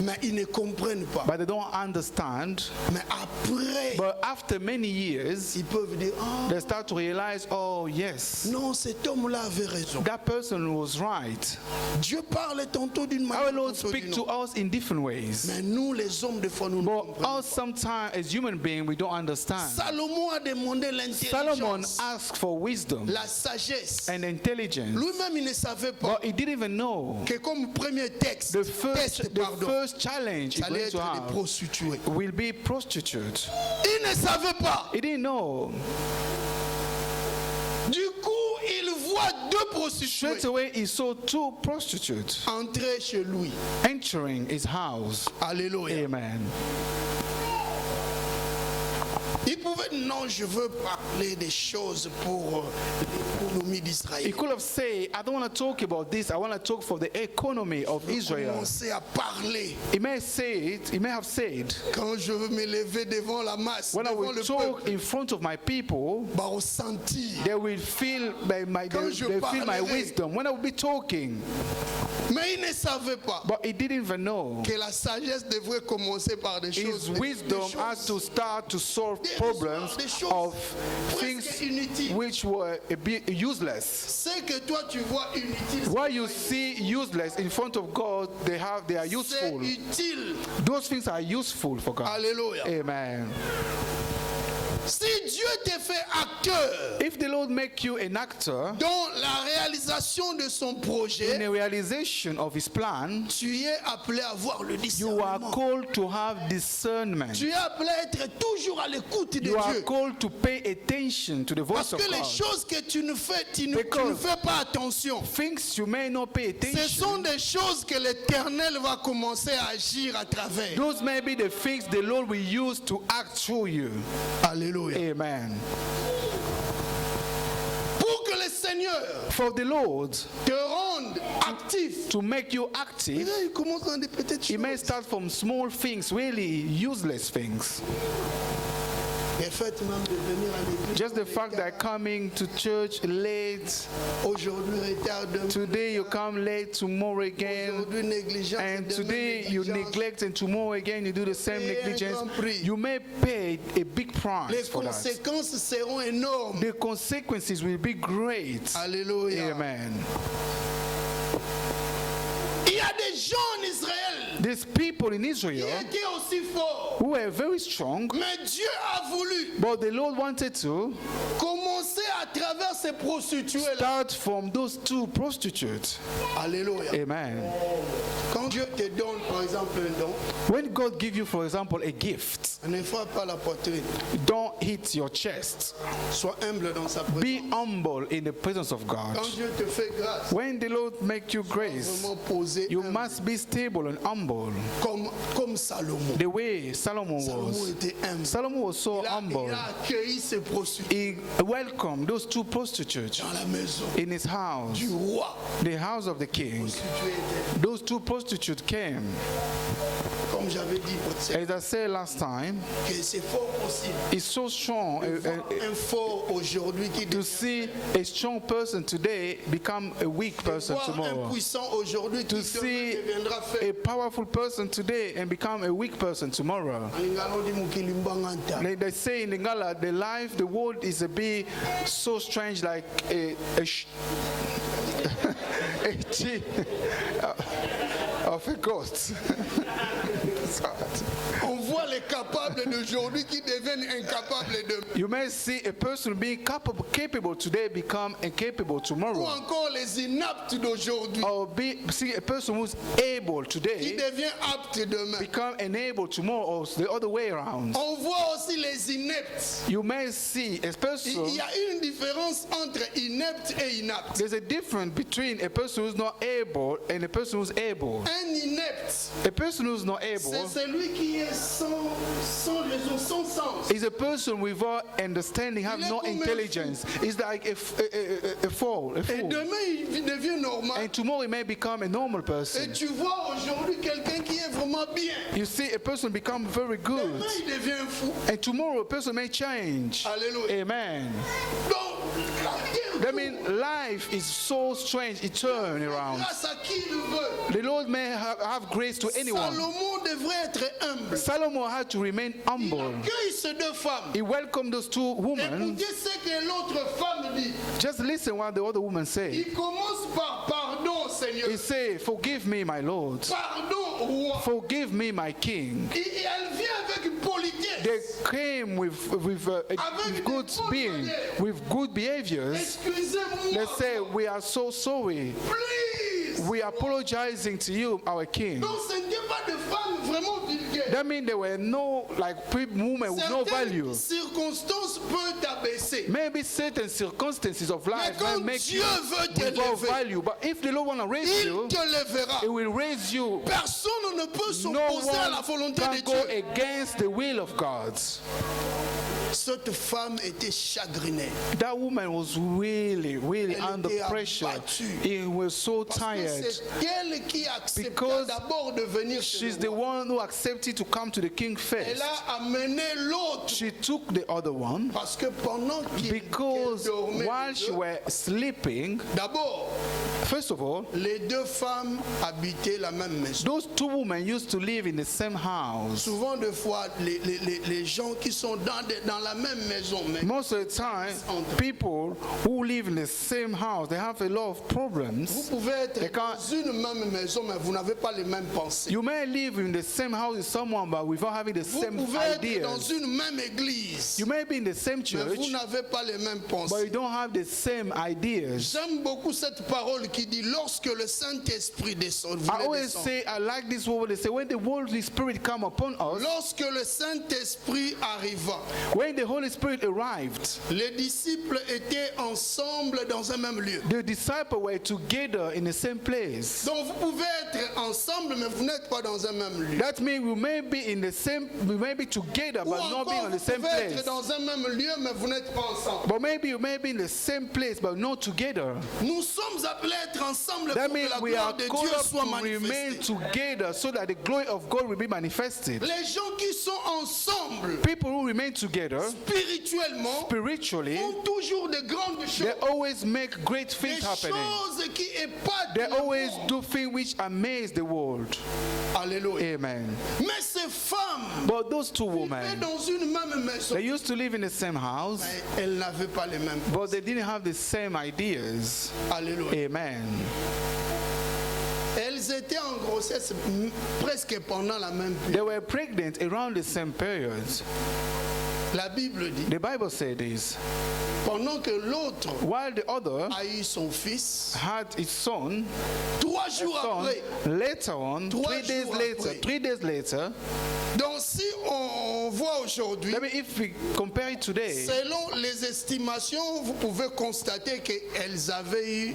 mais ils ne comprennent pas. but they don't understand. Mais après, But after many years, ils peuvent dire, ah, they start to realize, oh yes, non, cet homme-là avait raison. that person was right. Dieu parle tantôt d'une Our manière, Lord tantôt speaks d'une to autre. us in different ways. Mais nous, les hommes, des fois, nous ne But comprenons us sometimes as human beings, we don't pas. understand. Salomon a demandé Solomon l'intelligence, asked for wisdom la sagesse. and intelligence. Lui-même, il ne savait pas But he didn't even know que comme premier texte, the test, pardon, first challenge he's ça allait going to être des have prostituées. will be prostitute. Il ne savait pas. He didn't know. Du coup, il voit deux prostituées Straight away, he saw two prostitutes entrer chez lui. entering his house. Alléluia. Amen. Il pouvait, non, je veux parler des choses pour l'économie He d'Israël. could have said, I don't want to talk about this. I want to talk for the economy of Israel. Commencer à parler He may say it. He may have said, quand je veux me lever devant la masse, when I devant will le talk peuple, in front of my people, bah, au sentir. they will feel Quand je they feel my parlerai. wisdom. When I will be talking, Mais il ne savait pas but he didn't even know. que la sagesse devrait commencer par des choses. His wisdom has to start to solve problems of things which were a bit useless. Ce que toi tu vois inutile, What you see useless in front of God, they are c'est useful. utile. Those things are useful for God. Alléluia. Amen. Si Dieu te fait acteur If the Lord make you an actor dans la réalisation de son in projet, the realization of his plan, tu es appelé à avoir le you are discernement. called to have discernment. Tu es appelé à être toujours à l'écoute de You are Dieu. called to pay attention to the voice Parce of que les God. choses que tu ne fais, tu ne Because fais pas attention. Things you may not pay Ce sont attention. des choses que l'Éternel va commencer à agir à travers. Those may be the things the Lord will use to act through you. Alléluia. Amen. Pour que le Seigneur For the Lord te rende actif, to make you active, il commence dans des petites it may choses. start from small things, really useless things. Le fait même de venir à l'église. Just the fact that coming to church late, Aujourd'hui retard, demain today you come late, tomorrow again, aujourd'hui négligence, and demain today you négligence. neglect, and tomorrow again you do the same Pay un negligence. grand prix. You may pay a big Les price for that. conséquences seront énormes. The consequences will be great. Alléluia. Amen. Il y a des gens en Israël These people in qui Israel étaient aussi forts. who were very strong, Mais Dieu a voulu but the Lord wanted to commencer à te travers ces prostituées-là. Start from those two prostitutes. Alléluia. Amen. Quand Dieu te donne, par exemple, un don, When God gives you, for example, a gift, ne frappe pas la poitrine. don't hit your chest. Sois humble dans sa présence. Be humble in the presence of God. Quand Dieu te fait grâce, When the Lord makes you grace, vraiment poser you must be stable and humble. comme Salomon. The way Solomon Salomon was. était humble. Solomon was so Il humble. a accueilli ces prostituées He welcomed those two prostitutes dans la maison in his house, du roi. the house of the king. Prostituées étaient, Those two prostitutes came. comme j'avais dit, As I said last time, que c'est fort possible. it's so strong Un fort aujourd'hui qui to devient see a strong person today become a weak person voir un tomorrow. puissant aujourd'hui qui To see demain deviendra a faible. powerful person today and become a weak person tomorrow. Alingalo di mukili mbanganta. They say in Lingala, the world is a bit so strange, like a gene of a ghost. On voit les capables d'aujourd'hui qui deviennent incapables de. You may see a person being capable today become incapable Ou tomorrow. encore les inaptes d'aujourd'hui Or see a person who's able qui today devient apte demain. become enabled tomorrow, or the other way around. On voit aussi les ineptes. You may see a person, Il y a une différence entre inepte et inapte. there's a difference between a person who's not able and a person who's able. Un inepte, A person who's not able c'est celui qui est sans raison, sans sens. is a person without understanding, have no intelligence. It's like a fool. Et demain, il devient normal. And tomorrow he may become a normal Et person. tu vois aujourd'hui quelqu'un qui est vraiment bien. You see a person become very good. Demain, il devient fou. And tomorrow a person may change. Alléluia. Amen. Donc, That means life is so strange, it turns around. grâce à qui il veut. The Lord may have grace to anyone. Salomon devrait être humble. Solomon had to remain Il humble. accueille ces deux femmes. He welcomed those two women. Écoutez ce que l'autre femme dit. Just listen what the other woman said. Il commence par pardon, Seigneur. He said, "Forgive me, my Lord. Pardon, roi. Forgive me, my King." Et elle vient avec politesse. They came with good being, with good behaviors. Excusez-moi. They say, "We are so sorry. Please. We are apologizing to you, our King." Donc ce n'était pas de femmes vraiment vulgaires. That means there were no women with no value. Certaines circonstances peuvent t'abaisser. Maybe certain circumstances of life Mais quand may make Dieu you veut te without lever, value. But if the Lord want to raise Il you, te lèvera. He will raise you. Personne ne peut No s'opposer à la one volonté can de go Dieu. against the will of God. Cette femme était chagrinée. That woman was really Elle under était pressure. abattue. He was so Parce que tired. c'est elle qui accepta Because d'abord de venir chez She's le the roi. one who accepted to come to the king Elle first. a amené l'autre. She took the other one Parce que pendant qu'elle because dormait, while les she deux, were sleeping, d'abord, first of all, les deux femmes habitaient la même maison. those two women used to live in the same house. Souvent de fois, les gens qui sont dans la même maison, mais Most of the time, people who live in the same house, they have a lot of vous problems. pouvez être They can't- dans une même maison, mais vous n'avez pas les mêmes pensées. You may live in the same house with someone, but without having the Vous same pouvez être dans ideas. une même église, You may be in the same mais church, vous n'avez pas les mêmes but you pensées. don't have the same ideas. J'aime beaucoup cette parole qui dit lorsque le Saint-Esprit descend, I voulait always descendre. say, I like this word. They say, when the Holy Spirit come upon us, Lorsque le Saint-Esprit arriva, when the Holy Spirit arrived, les disciples étaient ensemble dans un même lieu. the disciples were together in the same place. Donc vous pouvez être ensemble, mais vous n'êtes pas dans un même lieu. That means we may be together, Ou but not being encore, on vous the same pouvez être place. dans un même lieu, mais vous n'êtes pas ensemble. But maybe you may be in the same place, but not together. Nous sommes appelés à être ensemble That pour que means la we gloire are de called Dieu up soit to remain manifestée. together so that the glory of God will be manifested. Les gens qui sont ensemble People who remain together spirituellement spiritually, font toujours de grandes they choses. always make great Des things happening. choses qui épatent They le always monde. do things which amaze the world. Alléluia. Amen. Mais ces femmes But those two vivaient women, dans une même maison. they used to live in the same house, Mais elles n'avaient pas les mêmes. but they didn't have the same ideas. Alléluia. Amen. Elles étaient en grossesse presque pendant la même They période. were pregnant around the same period. La Bible dit, The Bible says this. pendant que l'autre While the other a eu son fils, had his son, 3 jours après, later on, 3 days jours later, après. 3 days later, donc si on voit aujourd'hui, I mean, if we compare it today, selon les estimations, vous pouvez constater qu'elles avaient eu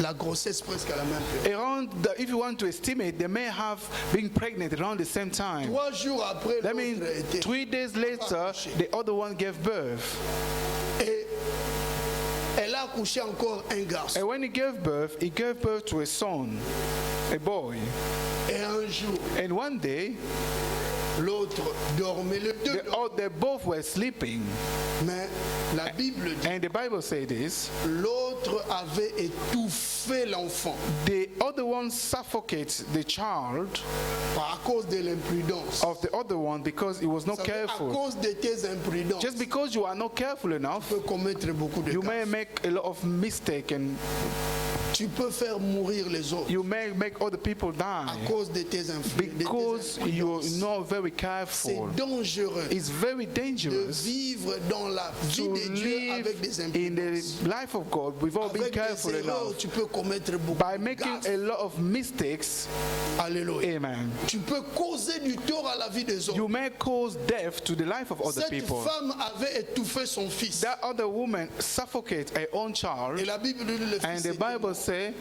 la grossesse presque à la même période. if you want to estimate, they may have been pregnant around the same time. 3 jours après, That means l'autre a été 3 days later, the other one gave birth. et elle a accouché encore un garçon. And when he gave birth to a son, a boy. Et un jour, And one day, l'autre dormait, les deux dormaient. they both were sleeping. Mais la Bible dit, And the Bible says this, l'autre avait étouffé l'enfant the other one suffocates the child à cause de l'imprudence. of the other one because he was not Ça veut dire, à careful. cause de tes imprudences, Just because you are not careful enough, tu peux commettre beaucoup de you may cas. make a lot of mistakes and Tu peux faire mourir les autres you may make other people à die cause de tes because you're imprudences. not very C'est careful. dangereux It's very de dangerous vivre dans la vie to de Dieu live avec des in imprudences. the life of God without being Avec careful des erreurs, enough. tu peux commettre beaucoup By de making gaffes. a lot of mistakes, Alléluia. amen, Tu peux causer du tort à la vie des autres. you may cause death to the life of other Cette people. femme avait étouffé son fils. That other woman suffocates her own child, Et la Bible dit le and fils the était Bible mort. says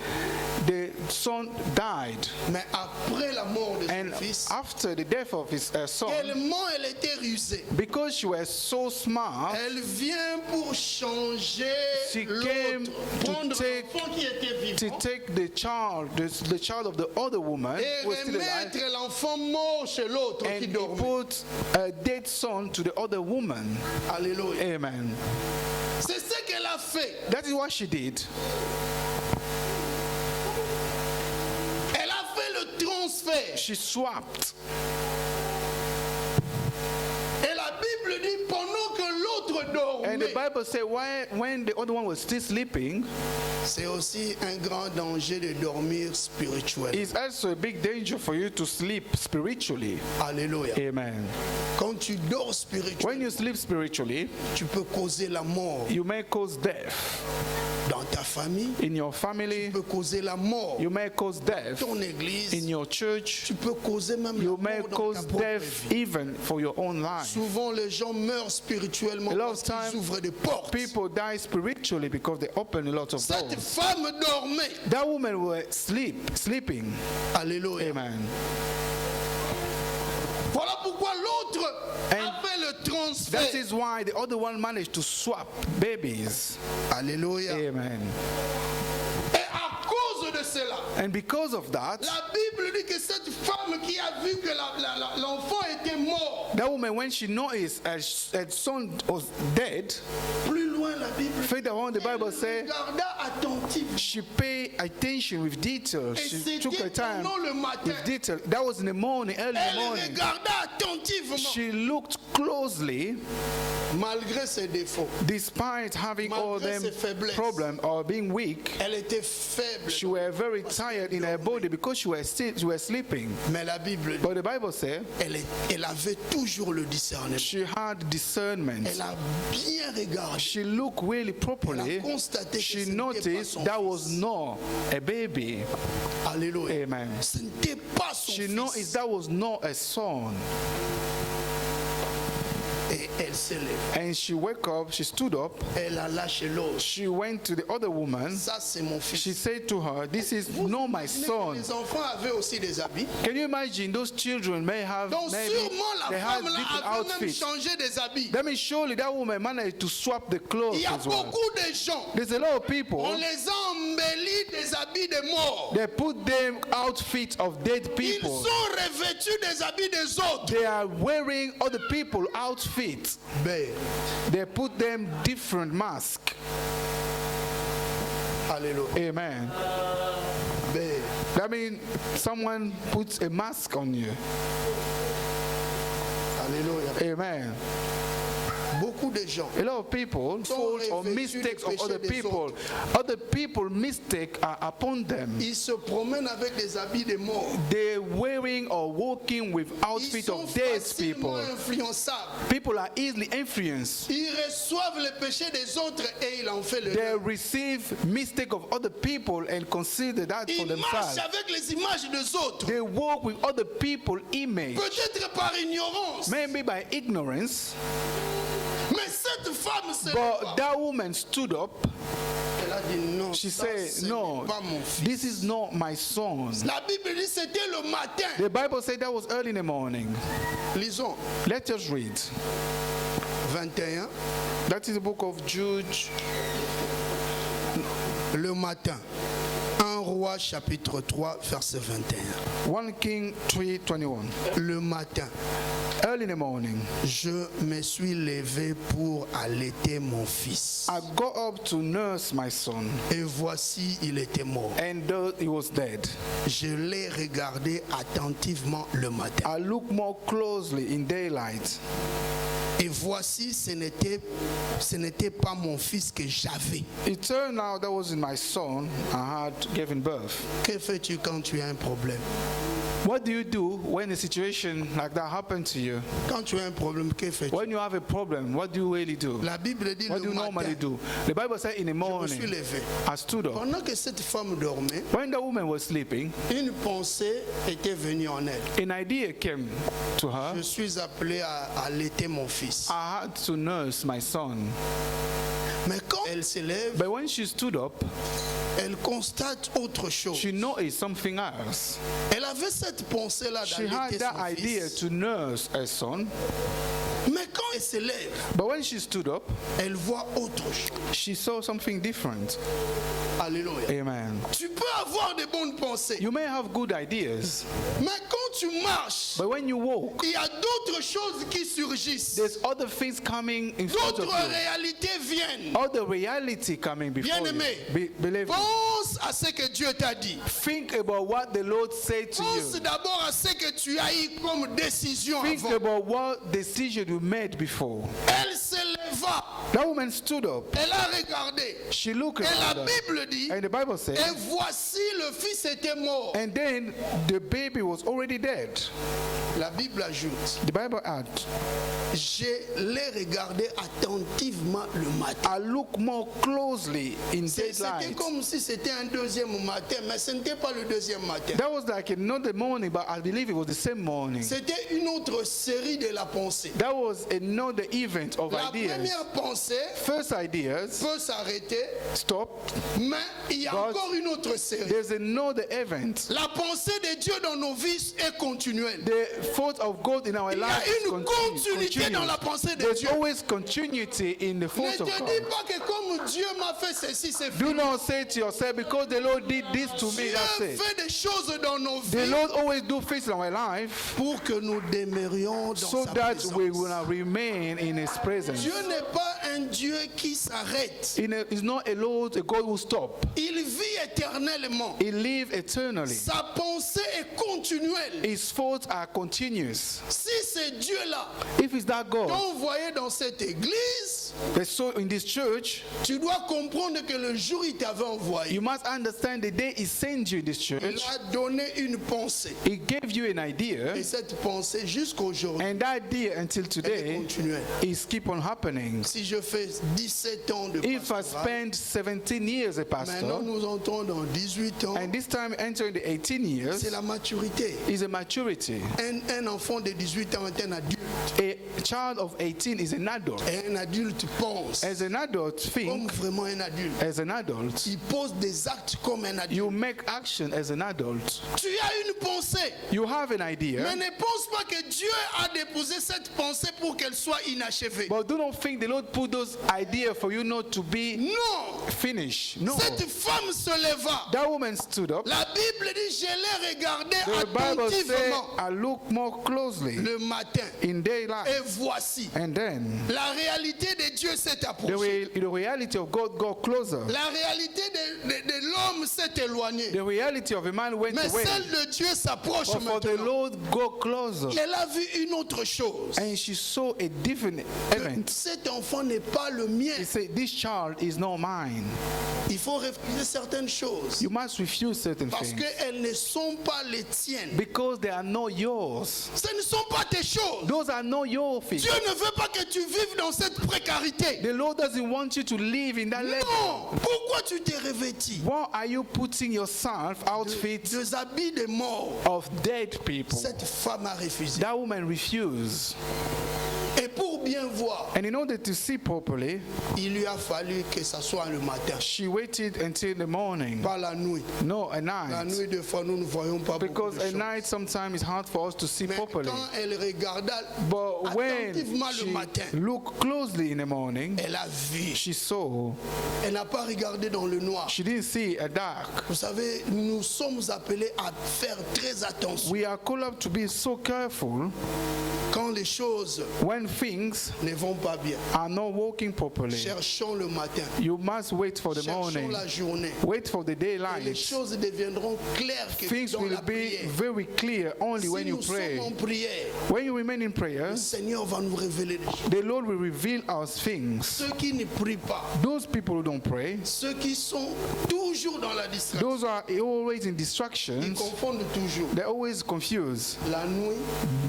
the son died. Mais après la mort de son And fils, after the death of his son, tellement elle était rusée, because she was so smart, elle vient pour changer She l'autre, came to prendre take- l'enfant qui était to vivant take the child of the other woman et who was still alive, remettre l'enfant mort chez l'autre and qui he dormait. put a dead son to the other woman. Alléluia. Amen. C'est ce qu'elle a fait. That is what she did. Elle a fait le transfert. She swapped. Et la Bible dit pendant que l'autre And the dormait, Bible says when the other one was still sleeping, c'est aussi un grand danger de dormir spirituel. it's also a big danger for you to sleep spiritually. Alléluia. Amen. Quand tu dors When spirituellement, you sleep spiritually, tu peux causer la mort you may cause death dans ta famille, in your family, tu peux causer la mort you may cause death dans ton in église, your church, tu peux causer même la you may mort dans ta cause propre death vie. even for your own life. Souvent les gens meurent spirituellement A lot parce of qu'ils time, ouvrent des portes. people die spiritually because they open a lot of Cette doors. femme dormait. That woman was sleeping. Alléluia. Amen. Voilà pourquoi l'autre a And fait le That transfert. is why the other one managed to swap babies. Alléluia. Amen. Et à cause de cela, And because of that, la Bible dit que cette femme qui a vu que l'enfant était mort, that woman, when she noticed her son was dead, plus loin la Bible further on the Bible elle says regarda attentivement. she paid attention with detail. Et She took her c'était time pendant le matin. with detail. That was in the morning, early in the Elle morning. regarda attentivement. She looked closely, Malgré ses défauts, despite having all Malgré them ses faiblesses. problems or being weak. elle était faible. She was very tired in her body because she was sleeping. Mais la Bible dit, But the Bible says elle avait toujours le discernement. she had discernment. Elle a bien regardé. She looked really properly. Elle a constaté que She ce n'était pas noticed son that fils. was not a baby. Alléluia. Amen. Ce n'était pas son She fils. noticed that was not a son. Et elle s'est levée. And she woke up, she stood up, Elle alla chez l'autre. she went to the other woman. Ça, c'est mon fils. She said to her, "This is not my son." Les enfants avaient aussi des habits. Can you imagine those children may have Donc maybe sûrement la they had femme là different avait même outfits. changé des habits. That means surely that woman managed to swap the clothes Il y a as well. beaucoup de gens. There's a lot of On people, les a embellis des habits de mort. they put them outfits of dead Ils people. sont revêtus des habits des autres. They are wearing other people outfits. Ben, They put them different masks. alléluia. Amen. Ben, That means someone puts a mask on you. alléluia. Amen. Beaucoup beaucoup de gens. A lot of people fault or mistakes of other people. Other people mistake are upon them. Ils se promènent avec des habits de mort. They're wearing or walking with Ils outfits sont of dead facilement people. influençables. People are easily influenced. Ils reçoivent les péchés des autres et ils en font le They leur. receive mistake of other people and consider that for Ils marchent themselves. avec les images des autres. They walk with other people image. Peut-être par ignorance. Maybe by ignorance. Mais cette femme se But leva. that woman stood up. Elle a dit non. She ça, said, ce no, n'est pas mon fils. this is not my son. La Bible dit c'était le matin. The Bible said that was early in the morning. Lisons Let us read. 21. That is the book of Jude. Le matin. 1 Roi chapitre 3 verset 21. 1 King 3:21. Le matin, Early in the morning, je me suis levé pour allaiter mon fils. I got up to nurse my son, Et voici, il était mort. and though he was dead, Je l'ai regardé attentivement le matin. I looked more closely in daylight, Et voici, ce n'était pas mon fils que j'avais. it turned out that wasn't my son I had given birth. Que fais-tu quand tu as un problème? What do you do when a situation like that happens to you? Quand tu as un problème, que fais-tu? When you have a problem, what do you really do? La Bible dit What do le you normally matin, do? The Bible said in the je me suis morning, levé. I stood up. Pendant que cette femme dormait, When the woman was sleeping, une pensée était venue en elle. an idea came to her. Je suis appelé à allaiter mon fils. I had to nurse my son. Mais quand elle se lève, But when she stood up, elle constate autre chose. she noticed something else. Elle avait cette pensée-là She had d'allaiter that son idea fils. to nurse her son. Mais quand elle se lève, But when she stood up, elle voit autre chose. she saw something different. Alléluia. Amen. Tu peux avoir de bonnes pensées, You may have good ideas, mais quand tu marches, but when you walk, il y a d'autres choses qui surgissent. there's other things coming in front of D'autres you. réalités viennent. Other reality coming before you. Bien-aimé, Believe me. pense à ce que Dieu t'a dit. Think about what the Lord said to Pense you. d'abord à ce que tu as eu comme décision Think avant. about what decision you made before. Elle se leva, That woman stood up. elle a regardé. She looked Et la around her, Bible dit, and the Bible said, et voici le fils était mort. and then the baby was already dead. La Bible ajoute, The Bible adds, je l'ai regardé attentivement le matin. I look more closely in C'était daylight. comme si c'était un deuxième matin, mais ce n'était pas le deuxième matin. That was like another morning, but I believe it was the same morning. C'était une autre série de la pensée. That was another event of La ideas. première pensée First ideas, peut s'arrêter, stop. mais il y a But encore une autre série. There's another event. La pensée de Dieu dans nos vies est continuelle. The thought of God in our Il y a lives une continuité dans la pensée de There's Dieu. always continuity in the Ne thoughts te of dis God. pas que comme Dieu m'a fait ceci, c'est Do fini. not say to yourself, because the Lord did this to me, Dieu that's it. fait des choses dans nos The vies Lord always do things in our life pour que nous demeurions dans so sa that présence. we will remain in His presence. Dieu n'est pas un Dieu qui s'arrête. It's not a Lord, a God who stop. Il vit éternellement. He lives eternally. Sa pensée est continuelle. His thoughts are continuous. Si c'est Dieu-là If it's that God, t'envoyé dans cette église, so in this church, tu dois comprendre que le jour où il t'avait envoyé, you must understand the day He sent you this il church, a donné une pensée. He gave you an idea, Et cette pensée jusqu'à aujourd'hui, and that idea until elle est today continuelle. is keep on happening. Si je fais 17 ans de If I pastorat, spend 17 years a maintenant pastor, nous entrons dans 18 ans, and this time entering the 18 c'est years la maturité. is a maturity. Un enfant de 18 ans est un adulte. A child of 18 is an adult. Et un adulte pense As an adult, comme think vraiment un adulte. as an adult. Il pose des actes comme un adulte. You make action as an adult. Tu as une pensée, You have an mais idea, ne pense pas que Dieu a déposé cette pensée pour qu'elle soit inachevée. but do not think the Lord put those ideas for you not to be Non, finished. No. cette femme se leva. That woman stood up. La Bible dit, je l'ai regardé The Bible says, attentivement I look more closely le matin. in daylight. Et voici, And then la réalité de Dieu s'est The approché. reality of God got closer. La réalité de l'homme s'est éloignée. The reality of a man went Mais away. celle de Dieu s'approche But for the maintenant. Lord got closer. Elle a vu une autre chose. And she saw a different event. Cet enfant n'est pas le mien. He said, this child is not mine. Il faut refuser certaines choses. You must refuse certain Parce things. qu'elles ne sont pas les tiennes. Because they are not yours. Ce ne sont pas tes choses. Those are not your things. Dieu ne veut pas que tu vives dans cette précarité. The Lord doesn't want you to live in that level. Non. Pourquoi tu t'es revêti Why are you putting yourself outfit des habits de mort? of dead people? Cette femme a refusé. That woman refused. Et pour bien voir, And in order to see properly, il lui a fallu que ça soit le matin, she waited until the morning. pas la nuit. No, at La night. nuit, des fois, nous ne voyons pas beaucoup Because de at choses. night sometimes it's hard for us to see Mais properly. quand elle regarda But when attentivement le she matin, looked closely in the morning, elle a vu. she saw. Elle n'a pas regardé dans le noir. She didn't see a dark. Vous savez, nous sommes appelés à faire très attention We are called up to be so careful quand les choses when things ne vont pas bien. are not working properly. Cherchons le matin, You must wait for the cherchons morning. la journée. Wait for the Et les daylight. choses deviendront claires que Things dans will la be prière. very clear only Si when you nous sommes pray. en prière, When you remain in prayer, le Seigneur va nous révéler des choses. the Lord will reveal us things. Ceux qui ne prient pas, Those people who don't pray, ceux qui sont toujours dans la distraction, those are always in ils distractions. confondent toujours They're always confused. la nuit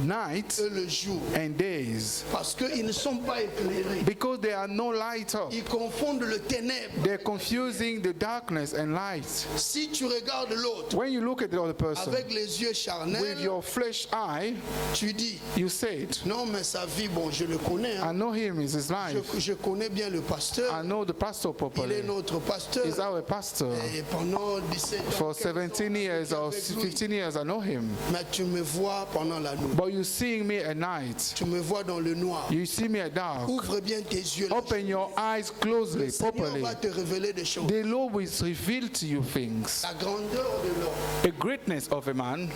Night et le jour. and days. Parce qu'ils ne sont pas éclairés. Because they are no light up. Ils confondent le ténèbre. They're confusing the darkness and light. Si tu regardes l'autre When you look at the other person avec les yeux with charnels, your flesh eye, tu dis, you say it. non mais sa vie, bon, je le connais. I Hein. know him, is his life. Je connais bien le pasteur. I know the pastor Il properly. est notre pasteur. He's our pastor. Et pendant 17 ans, For 15 ans, 17 years or avec lui. 15 years, I know him. Mais tu me vois pendant la nuit. But you seeing me at night. Tu me vois dans le noir. You see me at dark. Ouvre bien tes yeux. là. Open your eyes closely, Le Seigneur properly. va te révéler des choses. The Lord will reveal to you things. La grandeur de l'homme The greatness of a man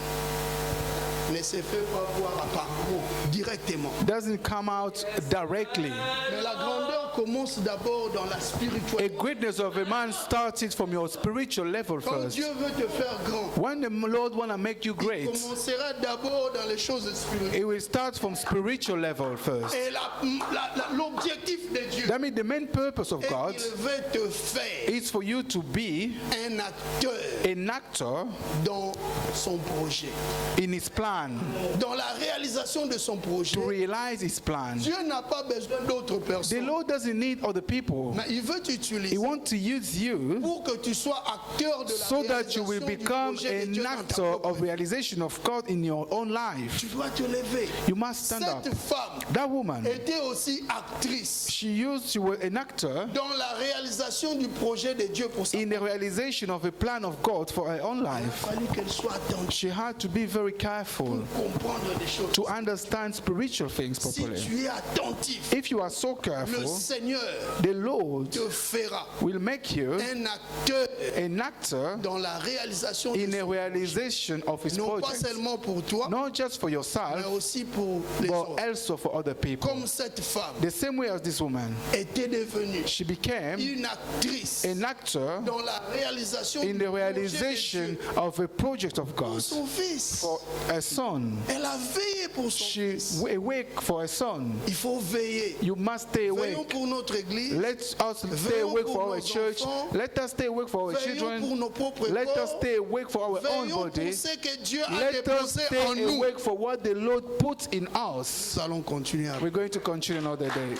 ne se fait pas voir à parcours directement. doesn't come out directly. Mais la grandeur commence d'abord dans la A spiritualité. greatness of a man started from your spiritual level Quand first. Dieu veut te faire grand, When the Lord want to make you il great, commencera d'abord dans les choses spirituelles. it will start from spiritual level first. Et l'objectif de Dieu That means the main purpose of est God qu'il veut te faire is for you to be un acteur an actor dans son projet. in his plan, Dans la réalisation de son projet, to realize his plan. Dieu n'a pas besoin d'autres The personnes. Lord doesn't need other people. Mais il veut t'utiliser He wants to use you pour que tu sois acteur de la so that you réalisation will du become projet de Dieu an dans ta actor propre of vie. realization of God in your own life. Tu dois te lever. You must stand up. Cette femme That woman, était aussi actrice she was an actor dans la réalisation du projet de Dieu pour sa vie. in the realization of a plan of God for her own Il a life. fallu qu'elle soit attentive She had to be very careful pour comprendre des choses. to understand spiritual things Si properly. tu es attentif, If you are so le careful, Seigneur the Lord te fera will make you un acteur an actor dans la réalisation de in a son realization of his non pas project. seulement pour toi, Not just for mais yourself, aussi pour les but autres. also for other people. Comme cette femme The same way as this woman, était devenue she became une actrice an actor dans la réalisation in du the projet de realization Dieu of a project of pour God son fils. for a son. Elle a veillé pour son She fils. awake for a son. Il faut veiller. You must stay Veillons awake. pour notre église. Let us stay Veillons awake pour for our nos church. enfants. Let us stay awake for our Veillons pour children. nos propres Let us corps. stay awake for our own Veillons body. pour ce que Dieu a Let us déposé en stay nous. awake for what the Lord put in us. Nous allons continuer. We're going to continue another day.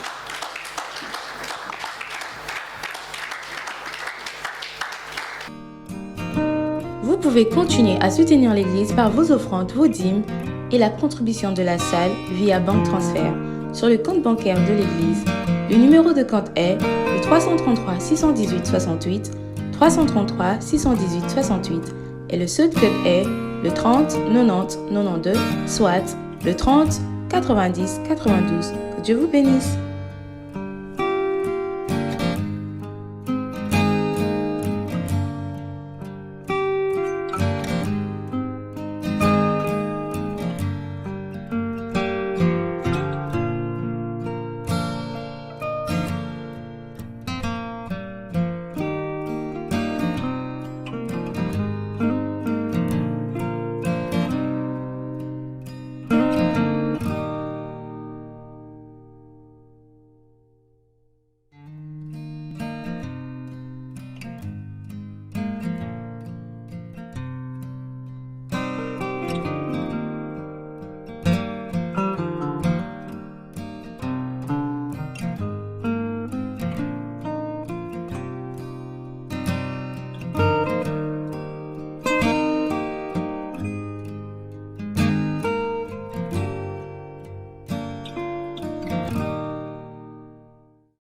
Vous pouvez continuer à soutenir l'Église par vos offrandes, vos dîmes et la contribution de la salle via banque transfert sur le compte bancaire de l'Église. Le numéro de compte est le 333 618 68 333 618 68 et le seul code est le 30 90 92 soit le 30 90 92. Que Dieu vous bénisse.